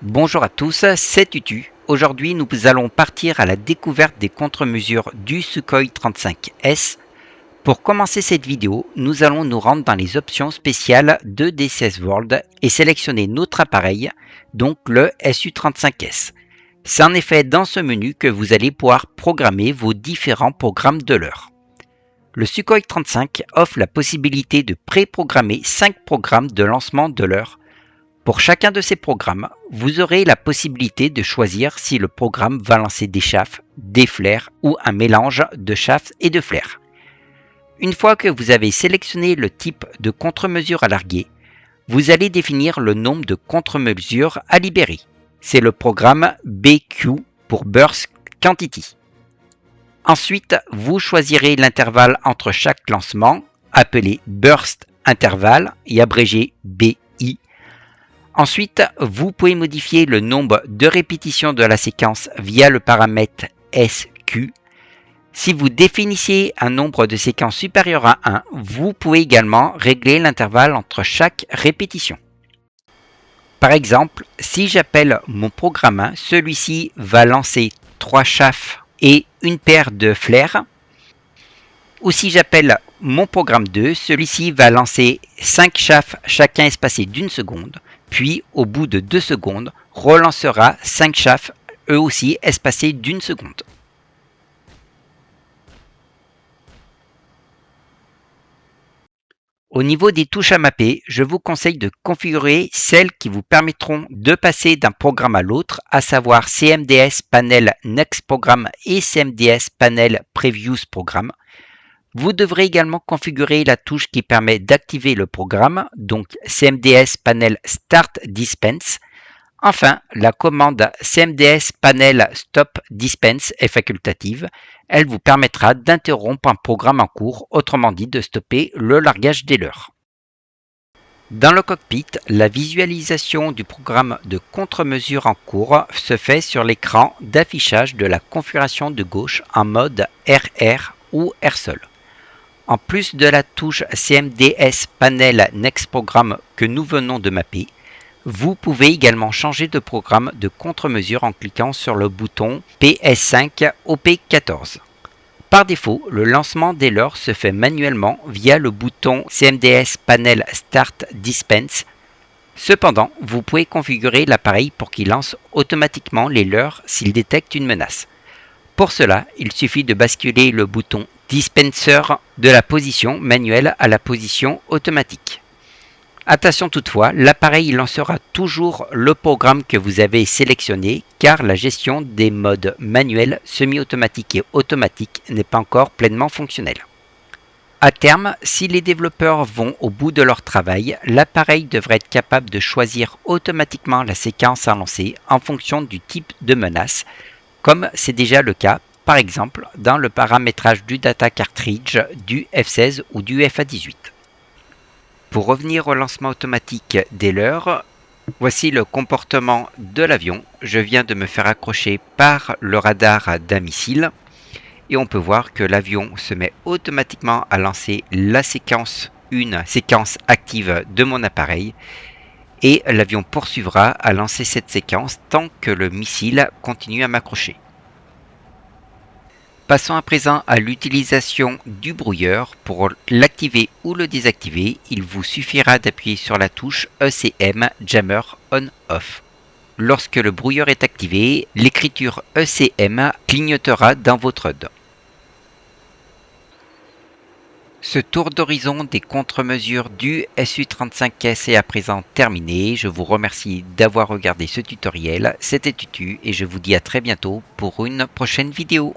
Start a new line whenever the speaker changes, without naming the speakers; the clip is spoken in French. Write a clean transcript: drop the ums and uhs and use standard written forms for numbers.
Bonjour à tous, c'est Tutu. Aujourd'hui, nous allons partir à la découverte des contre-mesures du Sukhoi 35S. Pour commencer cette vidéo, nous allons nous rendre dans les options spéciales de DCS World et sélectionner notre appareil, donc le Su-35S. C'est en effet dans ce menu que vous allez pouvoir programmer vos différents programmes de l'heure. Le Sukhoi 35 offre la possibilité de pré-programmer 5 programmes de lancement de l'heure. Pour chacun de ces programmes, vous aurez la possibilité de choisir si le programme va lancer des chaffes, des flares ou un mélange de chaffes et de flares. Une fois que vous avez sélectionné le type de contre-mesure à larguer, vous allez définir le nombre de contre-mesures à libérer. C'est le programme BQ pour Burst Quantity. Ensuite, vous choisirez l'intervalle entre chaque lancement, appelé Burst Interval et abrégé BI. Ensuite, vous pouvez modifier le nombre de répétitions de la séquence via le paramètre SQ. Si vous définissiez un nombre de séquences supérieur à 1, vous pouvez également régler l'intervalle entre chaque répétition. Par exemple, si j'appelle mon programme 1, celui-ci va lancer 3 chaffes et une paire de flares. Ou si j'appelle mon programme 2, celui-ci va lancer 5 chaffes chacun espacés d'1 seconde, puis au bout de 2 secondes, relancera 5 chaffes eux aussi espacés d'1 seconde. Au niveau des touches à mapper, je vous conseille de configurer celles qui vous permettront de passer d'un programme à l'autre, à savoir CMDS Panel Next Program et CMDS Panel Previous Program. Vous devrez également configurer la touche qui permet d'activer le programme, donc CMDS Panel Start Dispense. Enfin, la commande CMDS Panel Stop Dispense est facultative. Elle vous permettra d'interrompre un programme en cours, autrement dit de stopper le largage des leurres. Dans le cockpit, la visualisation du programme de contre-mesure en cours se fait sur l'écran d'affichage de la configuration de gauche en mode RR ou RSOL. En plus de la touche CMDS Panel Next Program que nous venons de mapper, vous pouvez également changer de programme de contre-mesure en cliquant sur le bouton PS5 OP14. Par défaut, le lancement des leurres se fait manuellement via le bouton CMDS Panel Start Dispense. Cependant, vous pouvez configurer l'appareil pour qu'il lance automatiquement les leurres s'il détecte une menace. Pour cela, il suffit de basculer le bouton Dispenser de la position manuelle à la position automatique. Attention toutefois, l'appareil lancera toujours le programme que vous avez sélectionné car la gestion des modes manuels, semi-automatique et automatique n'est pas encore pleinement fonctionnelle. À terme, si les développeurs vont au bout de leur travail, l'appareil devrait être capable de choisir automatiquement la séquence à lancer en fonction du type de menace, comme c'est déjà le cas par exemple dans le paramétrage du data cartridge du F16 ou du FA18. Pour revenir au lancement automatique des leurres, voici le comportement de l'avion. Je viens de me faire accrocher par le radar d'un missile et on peut voir que l'avion se met automatiquement à lancer la séquence, une séquence active de mon appareil et l'avion poursuivra à lancer cette séquence tant que le missile continue à m'accrocher. Passons à présent à l'utilisation du brouilleur. Pour l'activer ou le désactiver, il vous suffira d'appuyer sur la touche ECM Jammer On-Off. Lorsque le brouilleur est activé, l'écriture ECM clignotera dans votre HUD. Ce tour d'horizon des contre-mesures du Su-35S est à présent terminé. Je vous remercie d'avoir regardé ce tutoriel. C'était Tutu et je vous dis à très bientôt pour une prochaine vidéo.